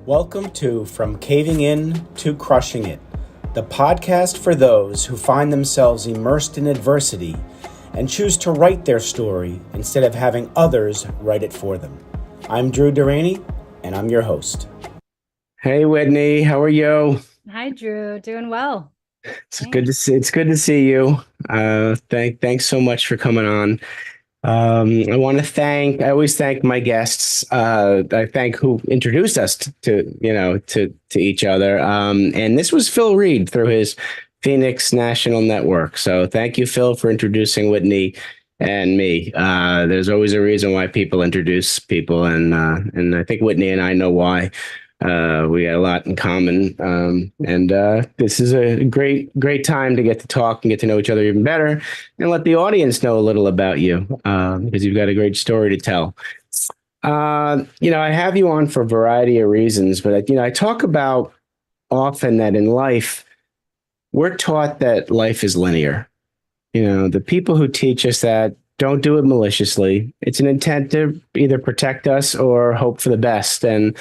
Welcome to From Caving In to Crushing It, the podcast for those who find themselves immersed in adversity and choose to write their story instead of having others write it for them. I'm Drew Deraney, and I'm your host. Hey, Whitney, how are you? Hi, Drew. Doing well. It's good to see you. Thanks so much for coming on. I always thank my guests. I thank who introduced us to each other. And this was Phil Reed through his Phoenix National Network. So thank you, Phil, for introducing Whitney and me. There's always a reason why people introduce people, and I think Whitney and I know why. We got a lot in common, and this is a great time to get to talk and get to know each other even better, and let the audience know a little about you, because you've got a great story to tell. I have you on for a variety of reasons, but I talk about often that in life, we're taught that life is linear. The people who teach us that don't do it maliciously. It's an intent to either protect us or hope for the best. And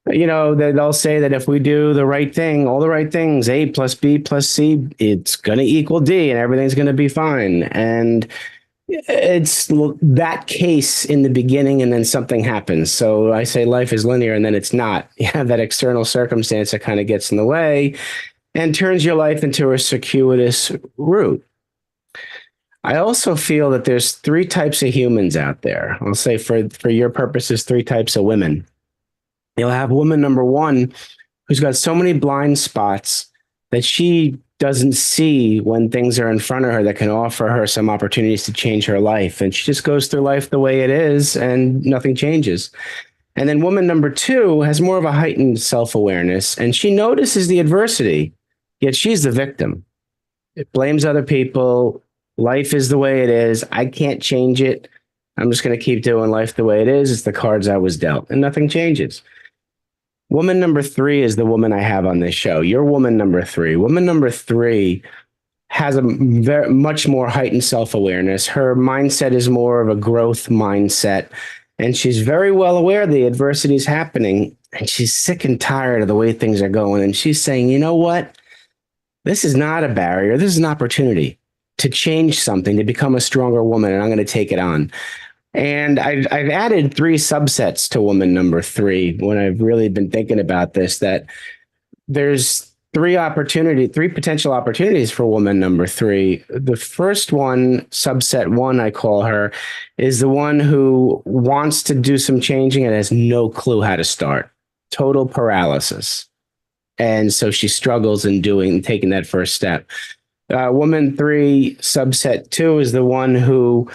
they'll say that if we do the right thing, all the right things, A plus B plus C, it's going to equal D and everything's going to be fine. And it's that case in the beginning, and then something happens. So I say life is linear, and then it's not. You have that external circumstance that kind of gets in the way and turns your life into a circuitous route. I also feel that there's three types of humans out there. I'll say for your purposes, three types of women. You'll have woman number one, who's got so many blind spots that she doesn't see when things are in front of her that can offer her some opportunities to change her life. And she just goes through life the way it is and nothing changes. And then woman number two has more of a heightened self-awareness, and she notices the adversity, yet she's the victim. It blames other people. Life is the way it is. I can't change it. I'm just going to keep doing life the way it is. It's the cards I was dealt, and nothing changes. Woman number three is the woman I have on this show. You're woman number three. Woman number three has a much more heightened self-awareness. Her mindset is more of a growth mindset, and she's very well aware the adversity is happening, and she's sick and tired of the way things are going. And she's saying, you know what? This is not a barrier. This is an opportunity to change something, to become a stronger woman, and I'm going to take it on. And I've added three subsets to woman number three when I've really been thinking about this, that there's three potential opportunities for woman number three. The first one, subset one, I call her, is the one who wants to do some changing and has no clue how to start. Total paralysis. And so she struggles in taking that first step. Woman three, subset two, is the one who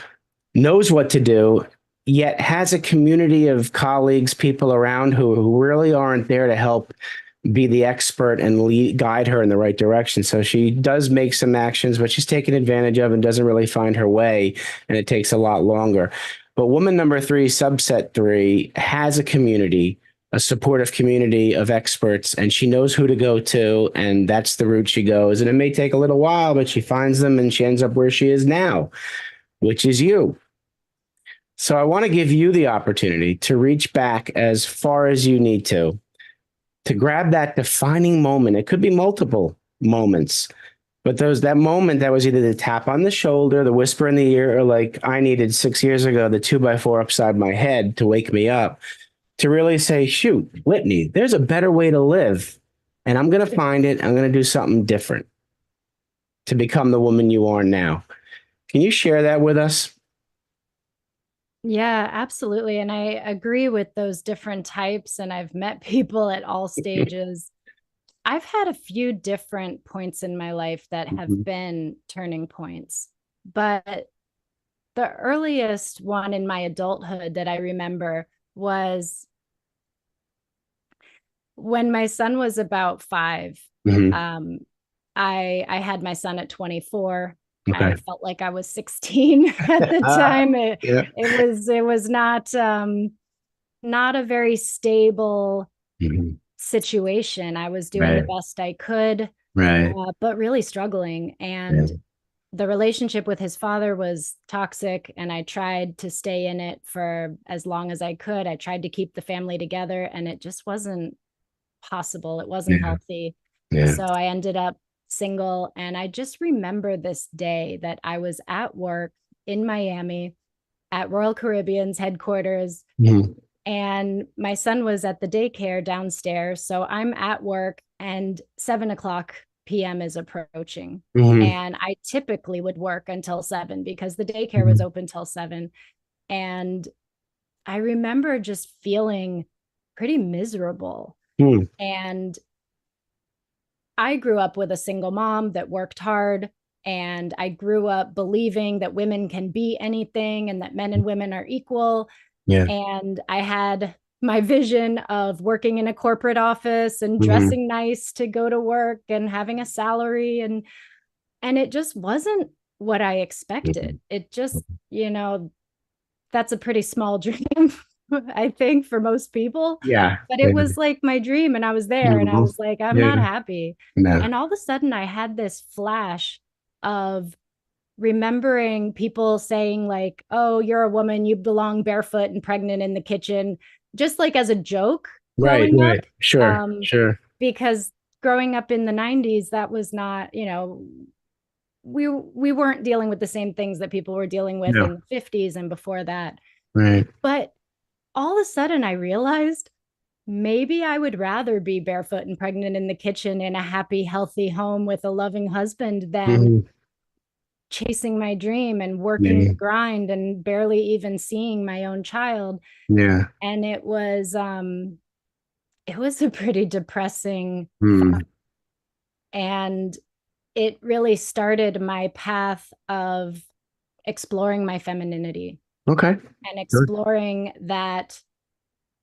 knows what to do, yet has a community of colleagues, people around who really aren't there to help be the expert and guide her in the right direction. So she does make some actions, but she's taken advantage of and doesn't really find her way, and it takes a lot longer. But woman number three, subset three, has a community, a supportive community of experts, and she knows who to go to, and that's the route she goes. And it may take a little while, but she finds them, and she ends up where she is now, which is you. So I want to give you the opportunity to reach back as far as you need to grab that defining moment. It could be multiple moments, but that moment that was either the tap on the shoulder, the whisper in the ear, or like I needed 6 years ago, the 2x4 upside my head to wake me up, to really say, shoot, Whitney, there's a better way to live, and I'm going to find it. I'm going to do something different to become the woman you are now. Can you share that with us? Yeah, absolutely. And I agree with those different types. And I've met people at all stages. I've had a few different points in my life that have been turning points. But the earliest one in my adulthood that I remember was when my son was about 5. I had my son at 24. Okay. I felt like I was 16 at the time. It was not a very stable situation. I was doing the best I could, but really struggling. And the relationship with his father was toxic, and I tried to stay in it for as long as I could. I tried to keep the family together, and it just wasn't possible. It wasn't healthy. Yeah. So I ended up single. And I just remember this day that I was at work in Miami at Royal Caribbean's headquarters. And my son was at the daycare downstairs. So I'm at work and 7:00 p.m. is approaching. And I typically would work until 7 because the daycare was open till 7. And I remember just feeling pretty miserable. And I grew up with a single mom that worked hard. And I grew up believing that women can be anything and that men and women are equal. And I had my vision of working in a corporate office and dressing nice to go to work and having a salary. And it just wasn't what I expected. It just, that's a pretty small dream, I think, for most people. But it was like my dream, and I was there and I was like, I'm not happy. And all of a sudden I had this flash of remembering people saying like, oh, you're a woman, you belong barefoot and pregnant in the kitchen, just like as a joke growing up. Sure. Because growing up in the 90s, that was not, we weren't dealing with the same things that people were dealing with in the 50s and before that. But all of a sudden I realized maybe I would rather be barefoot and pregnant in the kitchen in a happy, healthy home with a loving husband than chasing my dream and working the grind and barely even seeing my own child. And it was a pretty depressing thought. And it really started my path of exploring my femininity. And exploring that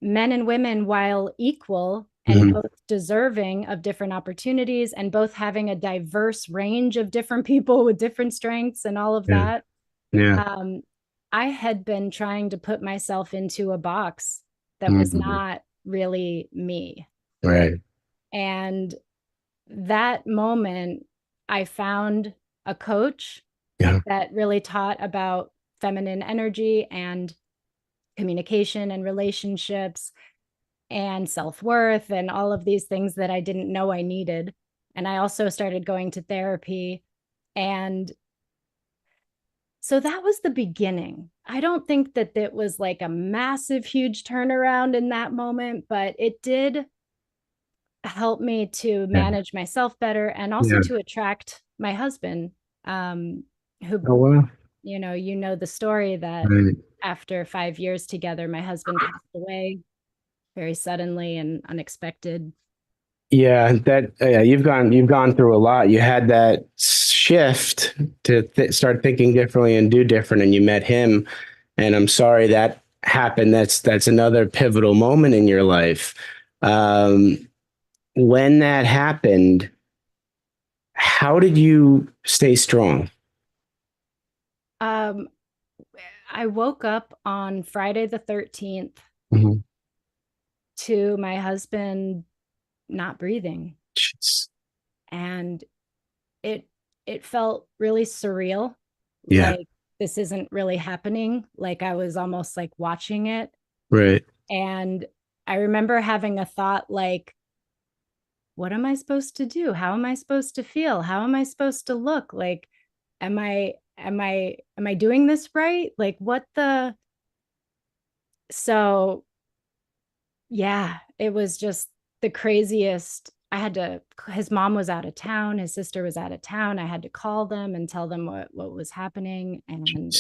men and women, while equal and both deserving of different opportunities and both having a diverse range of different people with different strengths and all of that. I had been trying to put myself into a box that was not really me. And that moment, I found a coach that really taught about feminine energy and communication and relationships and self-worth and all of these things that I didn't know I needed. And I also started going to therapy. And so that was the beginning. I don't think that it was like a massive, huge turnaround in that moment, but it did help me to manage myself better and also to attract my husband, who, the story that after 5 years together, my husband passed away very suddenly and unexpected. You've gone through a lot. You had that shift to start thinking differently and do different, and you met him. And I'm sorry that happened. That's another pivotal moment in your life. When that happened, how did you stay strong? I woke up on Friday the 13th to my husband not breathing. Jeez. And it felt really surreal. Like this isn't really happening. Like I was almost like watching it. And I remember having a thought like, what am I supposed to do? How am I supposed to feel? How am I supposed to look? Like, am I doing this right? Like so yeah, it was just the craziest. His mom was out of town. His sister was out of town. I had to call them and tell them what was happening. And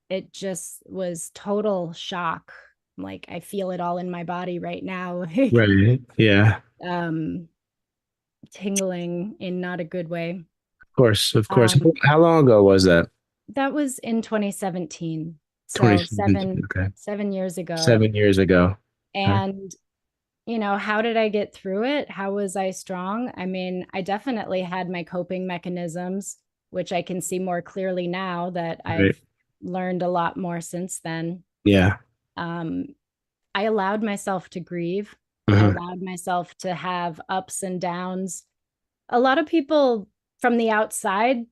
it just was total shock. Like I feel it all in my body right now. Tingling in not a good way. Of course. How long ago was that? That was in 2017. So 7 years ago. 7 years ago. And how did I get through it? How was I strong? I mean, I definitely had my coping mechanisms, which I can see more clearly now that I've learned a lot more since then. I allowed myself to grieve. I allowed myself to have ups and downs. A lot of people from the outside,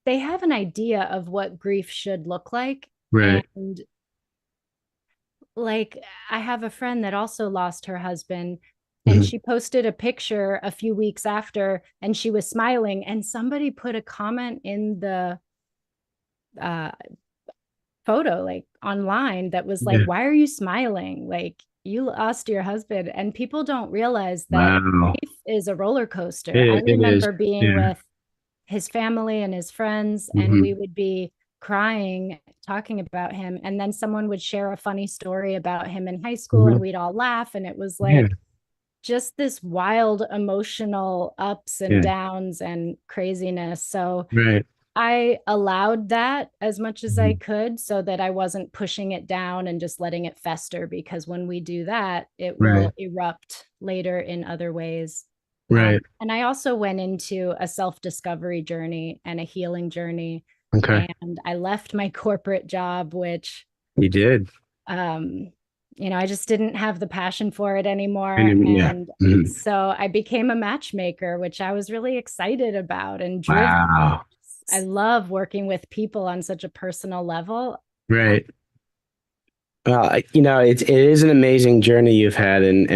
they have an idea of what grief should look like. And like, I have a friend that also lost her husband, And she posted a picture a few weeks after, and she was smiling, and somebody put a comment in the photo, like online, that was like, why are you smiling? Like, you lost your husband. And people don't realize that grief is a roller coaster. I remember being with his family and his friends, and we would be crying, talking about him. And then someone would share a funny story about him in high school, and we'd all laugh. And it was like just this wild emotional ups and downs and craziness. So I allowed that as much as I could, so that I wasn't pushing it down and just letting it fester, because when we do that, it will erupt later in other ways. And I also went into a self-discovery journey and a healing journey. And I left my corporate job, which you did. I just didn't have the passion for it anymore. And so I became a matchmaker, which I was really excited about and driven. Wow. I love working with people on such a personal level. Right. Well, it is an amazing journey you've had, and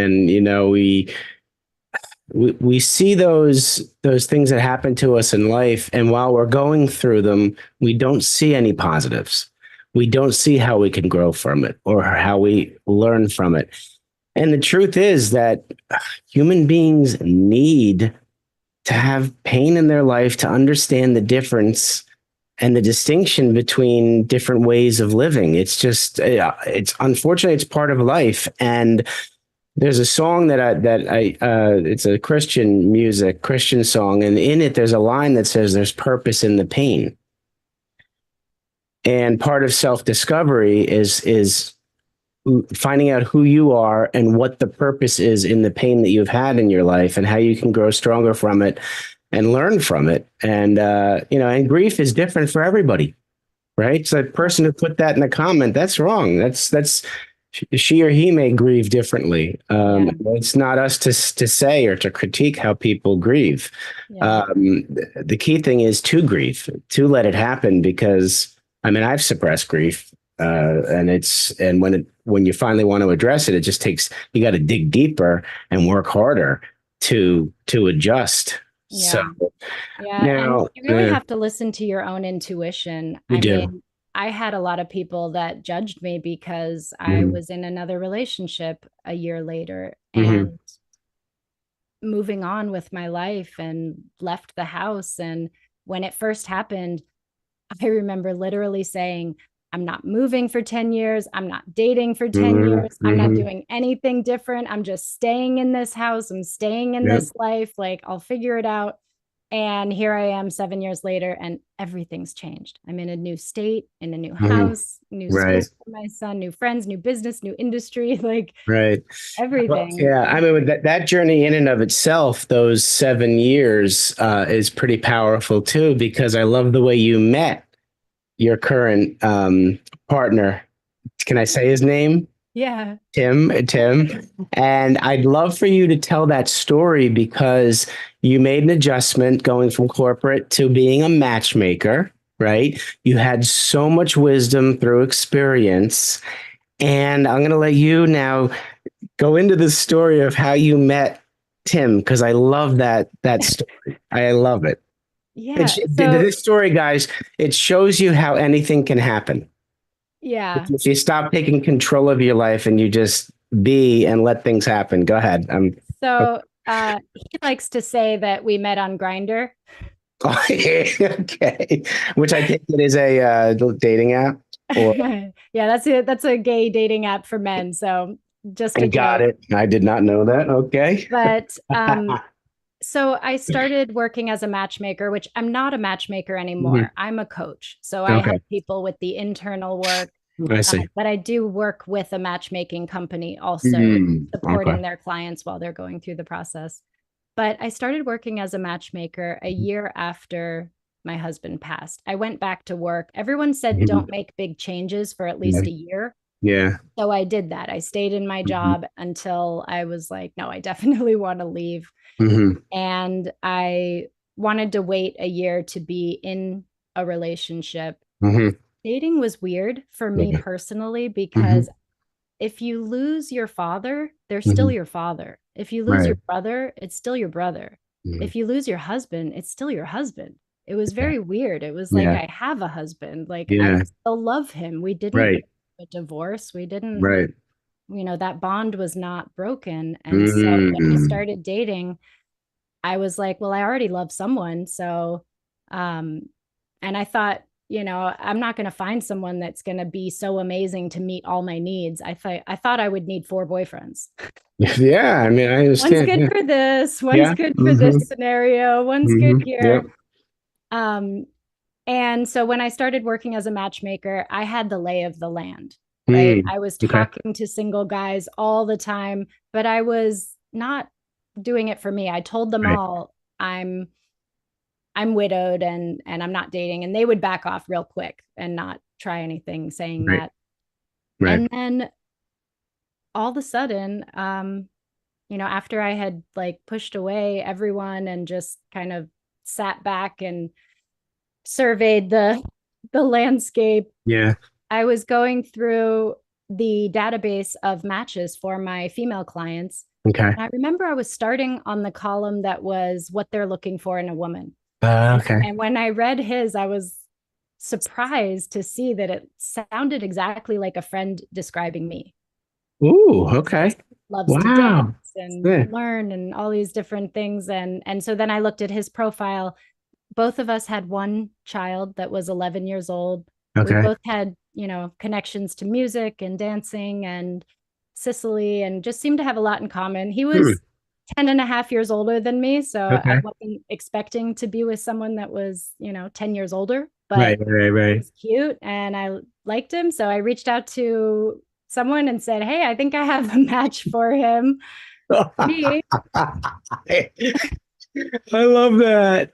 we see those things that happen to us in life, and while we're going through them, we don't see any positives. We don't see how we can grow from it or how we learn from it. And the truth is that human beings need to have pain in their life to understand the difference and the distinction between different ways of living. It's just, it's unfortunately, it's part of life. And there's a song it's a Christian song. And in it, there's a line that says there's purpose in the pain. And part of self-discovery is finding out who you are and what the purpose is in the pain that you've had in your life, and how you can grow stronger from it and learn from it. And, and grief is different for everybody, right? So the person who put that in the comment, that's wrong. That's she or he may grieve differently. It's not us to say or to critique how people grieve. The key thing is to grieve, to let it happen, because I've suppressed grief. And when you finally want to address it, it just takes, you got to dig deeper and work harder to adjust. Now, and you really have to listen to your own intuition. I had a lot of people that judged me because I was in another relationship a year later and moving on with my life, and left the house. And when it first happened, I remember literally saying, I'm not moving for 10 years. I'm not dating for 10 years. I'm not doing anything different. I'm just staying in this house. I'm staying in this life. Like, I'll figure it out. And here I am 7 years later, and everything's changed. I'm in a new state, in a new house, new school for my son, new friends, new business, new industry, like everything. Well, that journey in and of itself, those 7 years is pretty powerful too, because I love the way you met your current partner. Can I say his name? Yeah. Tim. And I'd love for you to tell that story, because you made an adjustment going from corporate to being a matchmaker, right? You had so much wisdom through experience. And I'm going to let you now go into the story of how you met Tim, because I love that story. I love it. Yeah. This story, guys, it shows you how anything can happen. Yeah. If you stop taking control of your life and you just be and let things happen. Go ahead. He likes to say that we met on Grindr. Okay. Which I think it is a dating app. Yeah, that's a gay dating app for men. So just I got it. I did not know that. Okay. But so I started working as a matchmaker, which I'm not a matchmaker anymore. I'm a coach. So I help people with the internal work. I see. But I do work with a matchmaking company also, supporting their clients while they're going through the process. But I started working as a matchmaker a year after my husband passed. I went back to work. Everyone said don't make big changes for at least a year. Yeah. So I did that. I stayed in my job until I was like, no, I definitely want to leave. And I wanted to wait a year to be in a relationship. Dating was weird for me personally, because if you lose your father, they're still your father. If you lose your brother, it's still your brother. If you lose your husband, it's still your husband. It was very weird. It was like, I have a husband. Like, I still love him. We didn't get a divorce. We didn't, that bond was not broken. And so when I started dating, I was like, well, I already love someone. So, and I thought, I'm not going to find someone that's going to be so amazing to meet all my needs. I thought I would need 4 boyfriends. Yeah, I mean, I understand. One's good for this, one's good for this scenario, one's good here. And so when I started working as a matchmaker, I had the lay of the land, right? I was talking to single guys all the time, but I was not doing it for me. I told them all I'm widowed and I'm not dating, and they would back off real quick and not try anything saying that. And then all of a sudden, after I had like pushed away everyone and just kind of sat back and surveyed the landscape. Yeah. I was going through the database of matches for my female clients. Okay. And I remember I was starting on the column that was what they're looking for in a woman. Okay. And when I read his, I was surprised to see that it sounded exactly like a friend describing me. Ooh, okay. Loves to dance and learn and all these different things. And so then I looked at his profile. Both of us had one child that was 11 years old. Okay. We both had, connections to music and dancing and Sicily, and just seemed to have a lot in common. He was 10 and a half years older than me. So I wasn't expecting to be with someone that was, 10 years older, but he was cute and I liked him. So I reached out to someone and said, hey, I think I have a match for him. Me. I love that.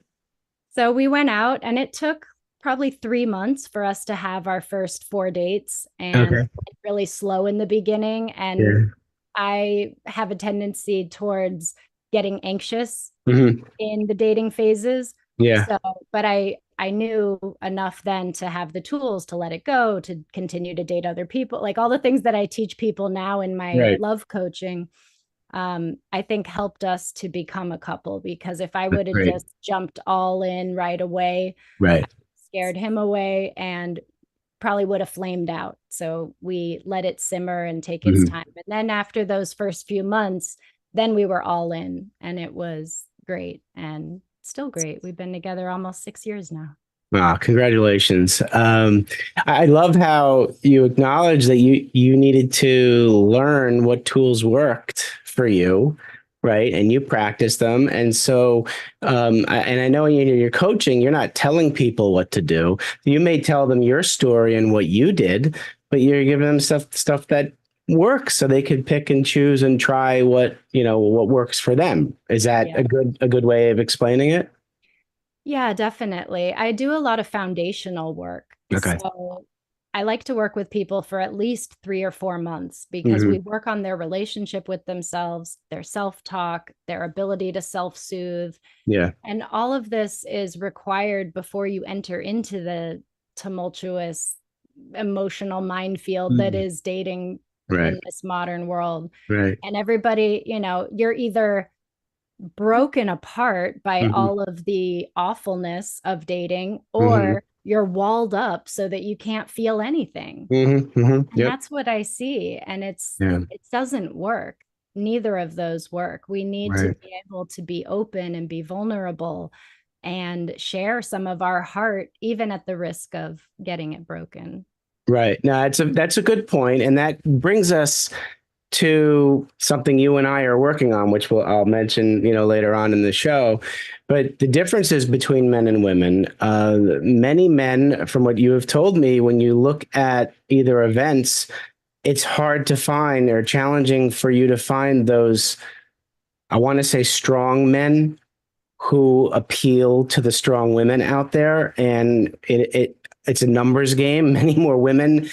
So we went out, and it took probably 3 months for us to have our first 4 dates, and really slow in the beginning. And I have a tendency towards getting anxious in the dating phases. Yeah. So, but I knew enough then to have the tools to let it go, to continue to date other people, like all the things that I teach people now in my love coaching. I think helped us to become a couple, because if I would have just jumped all in right away, scared him away and probably would have flamed out. So we let it simmer and take its time. And then after those first few months, then we were all in, and it was great and still great. We've been together almost 6 years now. Wow, congratulations. I love how you acknowledge that you needed to learn what tools worked for you, right? And you practice them. And so, and I know in your coaching, you're not telling people what to do. You may tell them your story and what you did, but you're giving them stuff that works, so they could pick and choose and try what works for them. Is that a good way of explaining it? Yeah, definitely. I do a lot of foundational work. Okay. So I like to work with people for at least 3 or 4 months, because we work on their relationship with themselves, their self-talk, their ability to self-soothe. Yeah. And all of this is required before you enter into the tumultuous emotional minefield that is dating in this modern world. Right. And everybody, you're either broken apart by all of the awfulness of dating, or you're walled up so that you can't feel anything. And that's what I see. And it doesn't work. Neither of those work. We need to be able to be open and be vulnerable and share some of our heart, even at the risk of getting it broken. Right. Now, that's a good point. And that brings us to something you and I are working on, which I'll mention, later on in the show. But the differences between men and women, many men, from what you have told me, when you look at either events, it's hard to find, or challenging for you to find those, I want to say, strong men who appeal to the strong women out there. And it's a numbers game. Many more women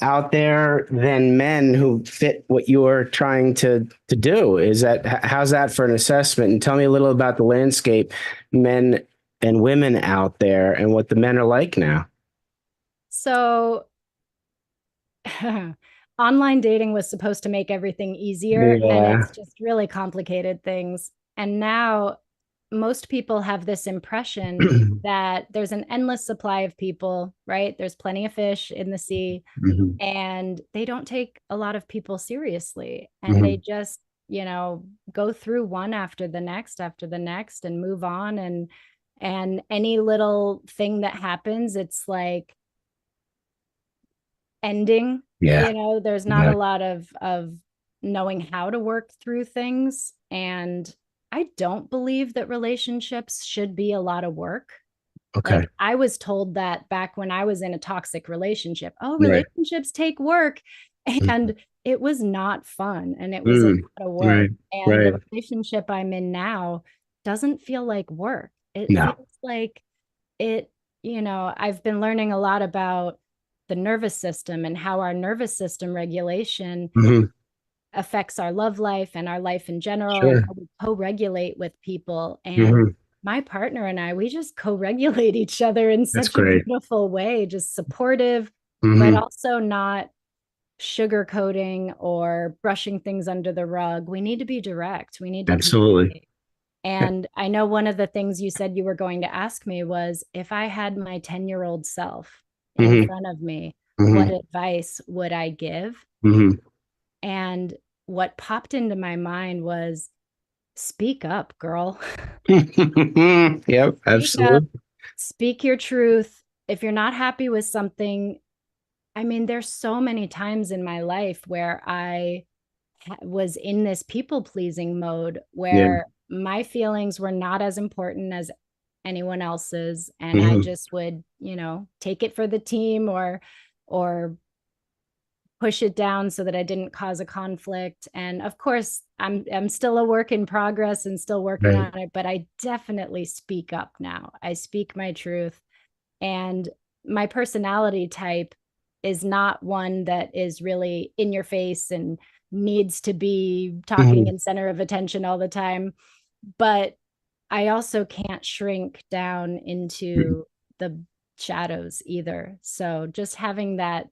out there than men who fit what you're trying to do. How's that for an assessment? And tell me a little about the landscape, men and women out there, and what the men are like now. So online dating was supposed to make everything easier, and it's just really complicated things. And now most people have this impression that there's an endless supply of people, right? There's plenty of fish in the sea, and they don't take a lot of people seriously. And they just, go through one after the next and move on. And any little thing that happens, it's like ending. There's not a lot of knowing how to work through things. And I don't believe that relationships should be a lot of work. Okay. Like, I was told that back when I was in a toxic relationship. Oh, relationships take work. And it was not fun. And it was a lot of work. And the relationship I'm in now doesn't feel like work. It feels like it, I've been learning a lot about the nervous system and how our nervous system regulation affects our love life and our life in general, and how we co-regulate with people. And my partner and I, we just co-regulate each other in such a beautiful way, just supportive, but also not sugarcoating or brushing things under the rug. We need to be direct. We need to absolutely. And I know one of the things you said you were going to ask me was, if I had my 10-year-old self in front of me, what advice would I give? And what popped into my mind was, speak up, girl. Yep, absolutely. Speak your truth. If you're not happy with something, I mean, there's so many times in my life where I was in this people-pleasing mode where my feelings were not as important as anyone else's. And I just would, take it for the team or push it down so that I didn't cause a conflict. And of course, I'm still a work in progress and still working on it, but I definitely speak up now. I speak my truth. And my personality type is not one that is really in your face and needs to be talking in center of attention all the time. But I also can't shrink down into the shadows either. So just having that,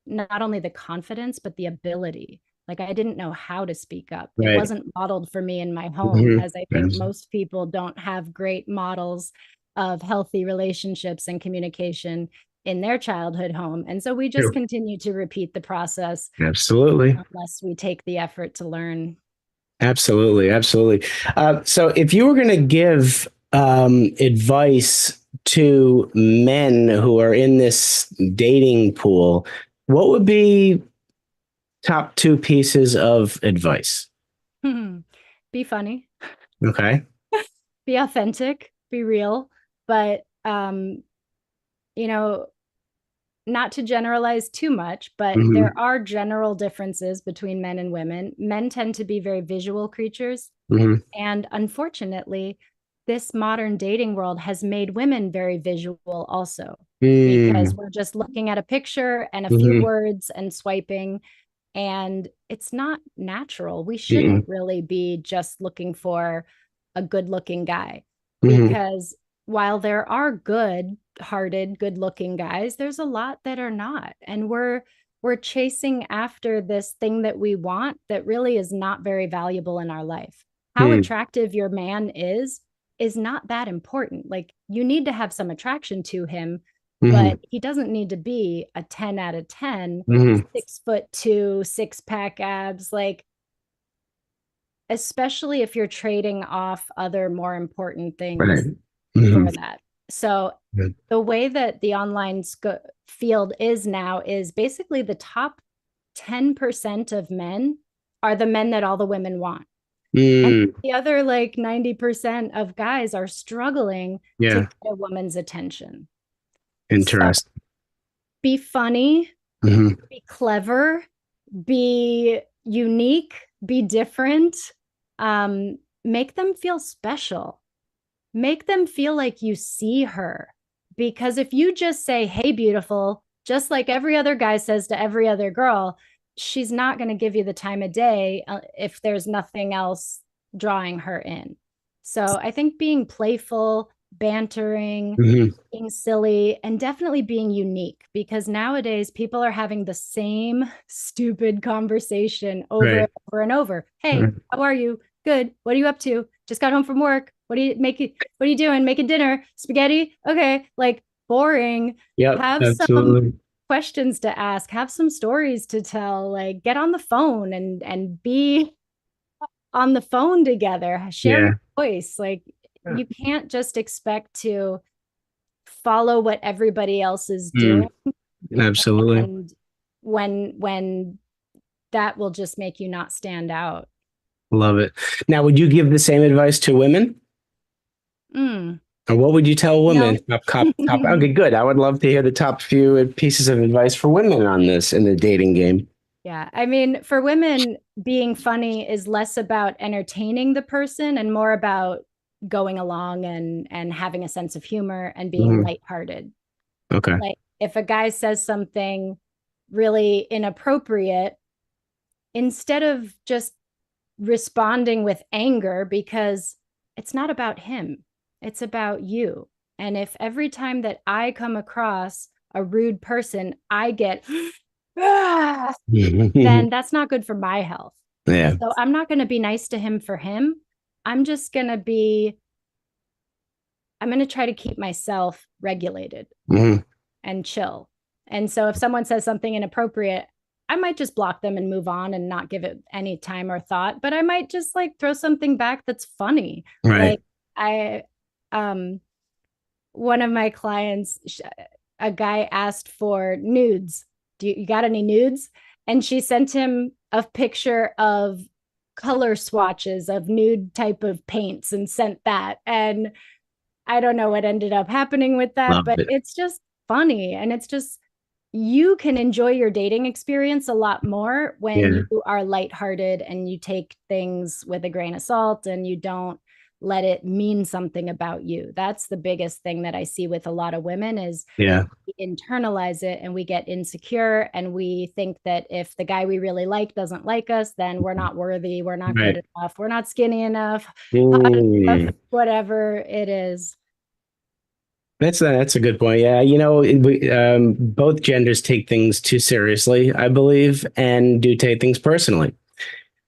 not only the confidence, but the ability. Like, I didn't know how to speak up. It wasn't modeled for me in my home, as I think most people don't have great models of healthy relationships and communication in their childhood home. And so we just continue to repeat the process. Absolutely. Unless we take the effort to learn. Absolutely. Absolutely. So if you were going to give advice to men who are in this dating pool, what would be top 2 pieces of advice? Be funny. Okay. Be authentic, be real, but not to generalize too much, but there are general differences between men and women. Men tend to be very visual creatures. And unfortunately, this modern dating world has made women very visual also, because we're just looking at a picture and a few words and swiping, and it's not natural. We shouldn't really be just looking for a good-looking guy, because while there are good-hearted, good-looking guys, there's a lot that are not. And we're chasing after this thing that we want that really is not very valuable in our life. How attractive your man is not that important. Like, you need to have some attraction to him, but he doesn't need to be a 10 out of 10, 6'2", 6-pack abs. Like, especially if you're trading off other more important things for that. So the way that the online field is now is basically the top 10% of men are the men that all the women want. And the other 90% of guys are struggling to get a woman's attention. Interesting. So, be funny, be clever, be unique, be different. Make them feel special. Make them feel like you see her. Because if you just say, "Hey, beautiful," just like every other guy says to every other girl, she's not going to give you the time of day if there's nothing else drawing her in. So I think being playful, bantering, being silly, and definitely being unique, because nowadays people are having the same stupid conversation over and over and over. Hey, how are you? Good. What are you up to? Just got home from work. What are you doing? Making dinner? Spaghetti? Okay. Like, boring. Yep, Have absolutely. some questions to ask, have some stories to tell, like get on the phone and be on the phone together, share your voice. Like, you can't just expect to follow what everybody else is doing. Absolutely. And when that will just make you not stand out. Love it. Now, would you give the same advice to women? Or what would you tell women? No. Top. Okay, good. I would love to hear the top few pieces of advice for women on this in the dating game. Yeah. I mean, for women, being funny is less about entertaining the person and more about going along and having a sense of humor and being lighthearted. Okay. Like, if a guy says something really inappropriate, instead of just responding with anger, because it's not about him, it's about you. And if every time that I come across a rude person, I get then that's not good for my health. Yeah. So I'm not going to be nice to him for him. I'm just going to try to keep myself regulated and chill. And so if someone says something inappropriate, I might just block them and move on and not give it any time or thought, but I might just like throw something back that's funny. Right. Like one of my clients, a guy asked for nudes. You got any nudes? And she sent him a picture of color swatches of nude type of paints and sent that. And I don't know what ended up happening with that, but it's just funny. And it's just, you can enjoy your dating experience a lot more when you are lighthearted and you take things with a grain of salt and you don't let it mean something about you. That's the biggest thing that I see with a lot of women is we internalize it and we get insecure and we think that if the guy we really like doesn't like us, then we're not worthy, we're not good enough, we're not skinny enough, whatever it is. That's a good point. Yeah, both genders take things too seriously, I believe, and do take things personally.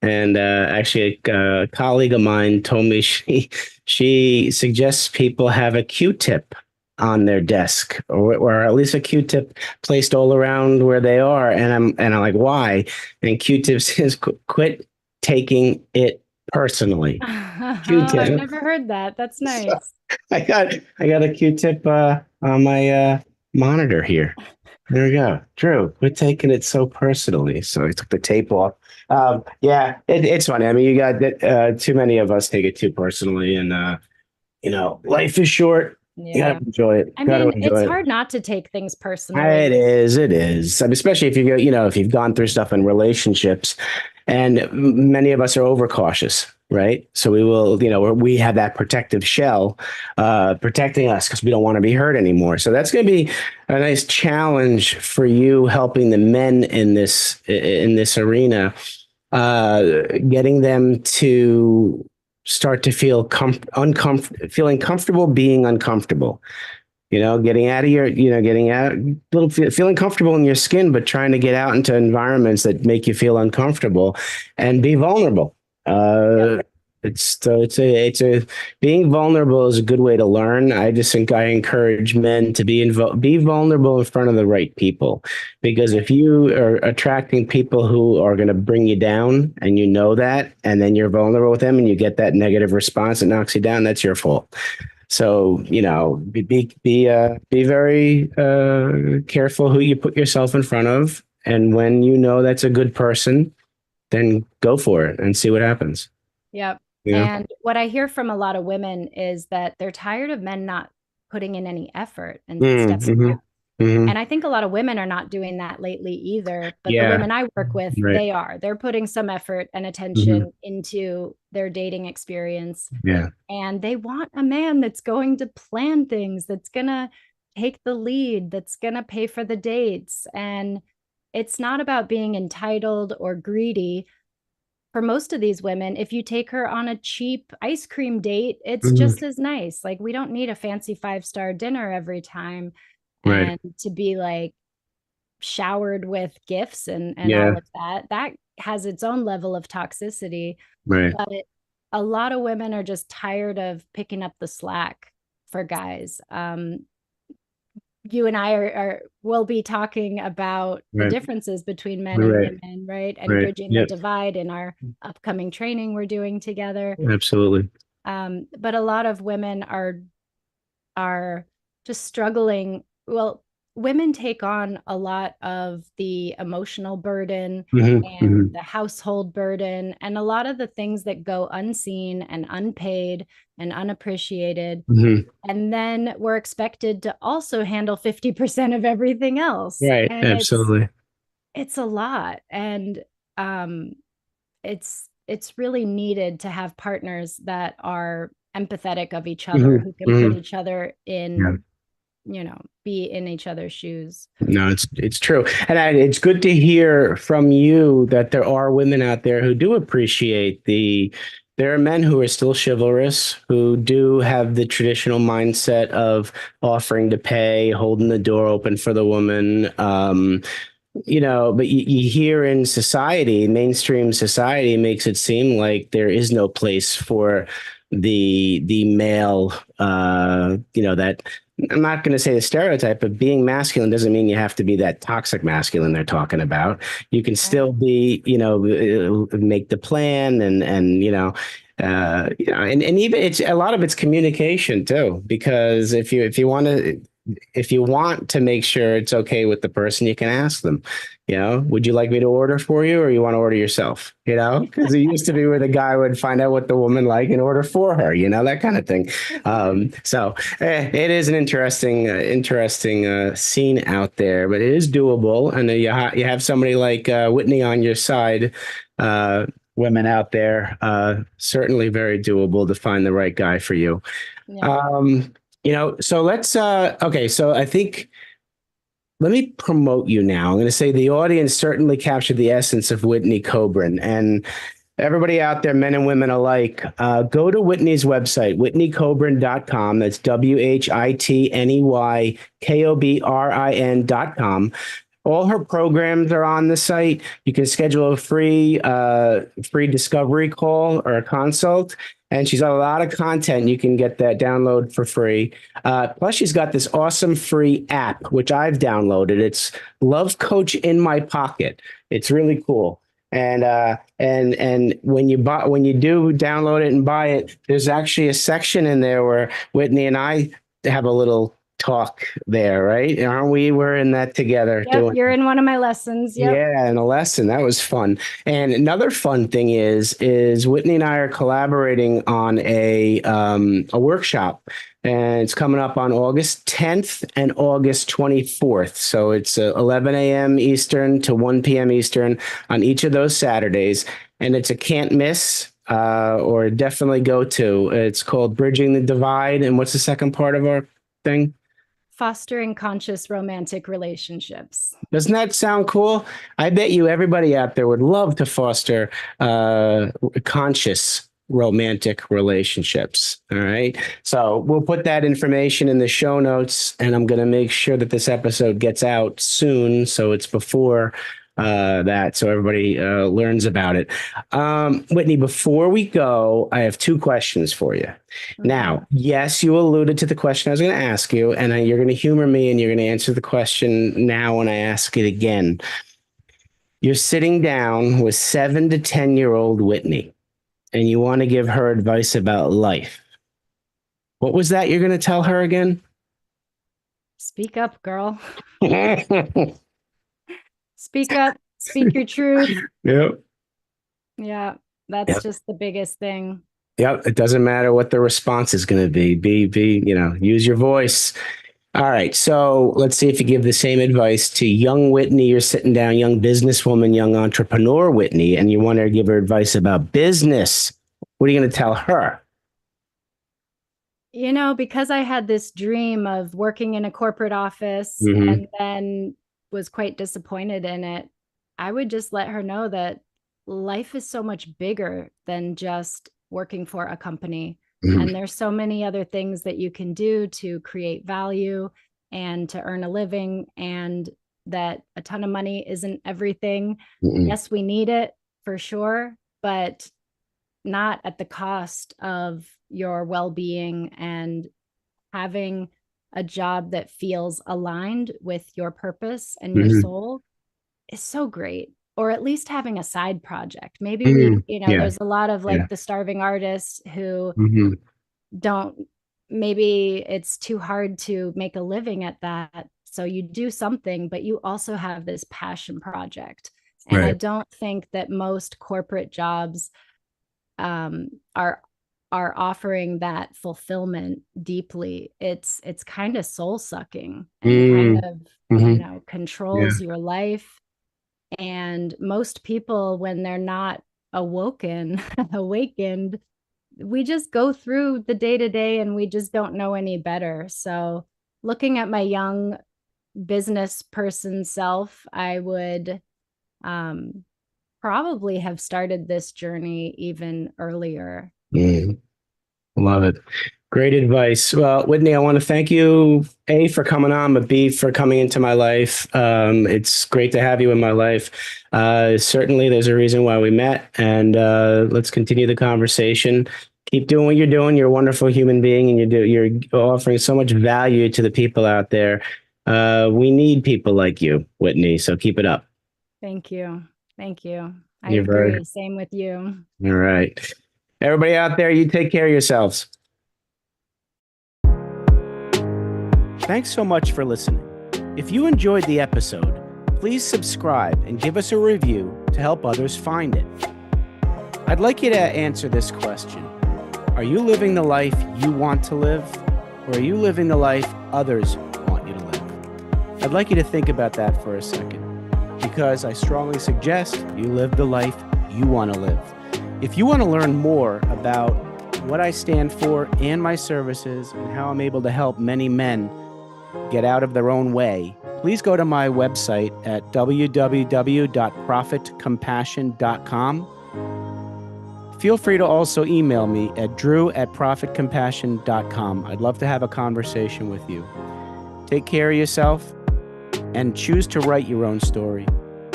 And actually, a colleague of mine told me she suggests people have a Q-tip on their desk, or at least a Q-tip placed all around where they are. And I'm like, why? And Q-tip says, quit taking it personally. Q-tip. I've never heard that. That's nice. So I got a Q-tip on my monitor here. There we go. Drew, quit taking it so personally. So I took the tape off. It's funny. I mean, you got too many of us take it too personally, and life is short. Yeah. You gotta enjoy it. It's hard not to take things personally. It is. I mean, especially if you go, if you've gone through stuff in relationships, and many of us are overcautious, right? So we will, we have that protective shell protecting us because we don't want to be hurt anymore. So that's going to be a nice challenge for you, helping the men in this arena, getting them to start to feel feeling comfortable being uncomfortable. Getting out of feeling comfortable in your skin, but trying to get out into environments that make you feel uncomfortable and be vulnerable. Being vulnerable is a good way to learn. I just think I encourage men to be vulnerable in front of the right people, because if you are attracting people who are going to bring you down and that, and then you're vulnerable with them and you get that negative response that knocks you down, that's your fault. So, be very careful who you put yourself in front of. And when that's a good person, then go for it and see what happens. Yep. And what I hear from a lot of women is that they're tired of men not putting in any effort and stepping out. And I think a lot of women are not doing that lately either. But the women I work with, they're putting some effort and attention into their dating experience. Yeah. And they want a man that's going to plan things, that's going to take the lead, that's going to pay for the dates. And it's not about being entitled or greedy. for most of these women, if you take her on a cheap ice cream date, it's Mhm. just as nice. Like, we don't need a fancy 5-star dinner every time, Right. and to be like showered with gifts and Yeah. all of that. That has its own level of toxicity. Right. But a lot of women are just tired of picking up the slack for guys. You and I will be talking about the Right. differences between men and Right. women, right? And Right. bridging the Yep. divide in our upcoming training we're doing together. Absolutely. But a lot of women are just struggling. Well, women take on a lot of the emotional burden and the household burden and a lot of the things that go unseen and unpaid and unappreciated. And then we're expected to also handle 50% of everything else. Right. And Absolutely. it's a lot. And it's really needed to have partners that are empathetic of each other, who can put each other in, be in each other's shoes. No, it's true, and it's good to hear from you that there are women out there who do appreciate the. There are men who are still chivalrous, who do have the traditional mindset of offering to pay, holding the door open for the woman. But you hear in society, mainstream society makes it seem like there is no place for the male, that I'm not going to say the stereotype, but being masculine doesn't mean you have to be that toxic masculine they're talking about. You can still be, make the plan and even it's a lot of it's communication too, because if you want to make sure it's okay with the person, you can ask them, would you like me to order for you, or you want to order yourself? Because it used to be where the guy would find out what the woman liked and order for her, that kind of thing. It is an interesting scene out there, but it is doable. And you have somebody like Whitney on your side. Women out there, certainly very doable to find the right guy for you. Yeah. So let's, okay, so I think, let me promote you now. I'm going to say the audience certainly captured the essence of Whitney Kobrin. And everybody out there, men and women alike, go to Whitney's website, whitneykobrin.com. That's WHITNEYKOBRIN.com. All her programs are on the site. You can schedule a free discovery call or a consult. And she's got a lot of content. You can get that download for free. Plus, she's got this awesome free app, which I've downloaded. It's Love Coach in My Pocket. It's really cool. And when you do download it and buy it, there's actually a section in there where Whitney and I have a little talk there, right? Aren't we? We're in that together. Yep, you're in one of my lessons. Yep. Yeah, in a lesson. That was fun. And another fun thing is Whitney and I are collaborating on a workshop, and it's coming up on August 10th and August 24th. So it's 11 a.m. Eastern to 1 p.m. Eastern on each of those Saturdays, and it's a can't miss. Or definitely go to. It's called Bridging the Divide. And what's the second part of our thing? Fostering conscious romantic relationships. Doesn't that sound cool? I bet you everybody out there would love to foster conscious romantic relationships. All right. So we'll put that information in the show notes, and I'm going to make sure that this episode gets out soon. So it's before that, so everybody learns about it. Whitney, before we go, I have two questions for you. Now, yes, you alluded to the question I was going to ask you, and you're going to humor me, and you're going to answer the question now when I ask it again. You're sitting down with 7 to 10-year-old Whitney, and you want to give her advice about life. What was that you're going to tell her again? Speak up, girl. Speak up, speak your truth. Yep. Yeah, that's just the biggest thing. Yep. It doesn't matter what the response is going to be. Use your voice. All right. So let's see if you give the same advice to young Whitney. You're sitting down, young businesswoman, young entrepreneur Whitney, and you want her to give her advice about business. What are you going to tell her? Because I had this dream of working in a corporate office and then was quite disappointed in it, I would just let her know that life is so much bigger than just working for a company. Mhm. And there's so many other things that you can do to create value and to earn a living, and that a ton of money isn't everything. Mhm. Yes, we need it for sure, but not at the cost of your well-being, and having a job that feels aligned with your purpose and your Mhm. soul is so great. Or at least having a side project. Maybe Mhm. Yeah. there's a lot of Yeah. like the starving artists who Mhm. don't, maybe it's too hard to make a living at that. So you do something, but you also have this passion project. And I Right. don't think that most corporate jobs are offering that fulfillment deeply. It's kind of soul sucking and kind Mm. of, Mhm. Yeah. controls your life. And most people, when they're not awakened, we just go through the day to day and we just don't know any better. So looking at my young business person self, I would um, probably have started this journey even earlier. Mm. Love it. Great advice. Well, Whitney, I want to thank you, A, for coming on, but B, for coming into my life. It's great to have you in my life. Certainly, there's a reason why we met, and let's continue the conversation. Keep doing what you're doing. You're a wonderful human being, and you're offering so much value to the people out there. We need people like you, Whitney, so keep it up. Thank you. Thank you. I You're very agree. Same with you. all right. Everybody out there, you take care of yourselves. Thanks so much for listening. If you enjoyed the episode, please subscribe and give us a review to help others find it. I'd like you to answer this question. Are you living the life you want to live, or are you living the life others want you to live? I'd like you to think about that for a second, because I strongly suggest you live the life you want to live. If you want to learn more about what I stand for and my services and how I'm able to help many men get out of their own way, please go to my website at www.profitcompassion.com. Feel free to also email me at drew@profitcompassion.com. I'd love to have a conversation with you. Take care of yourself and choose to write your own story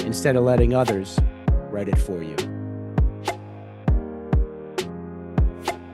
instead of letting others write it for you.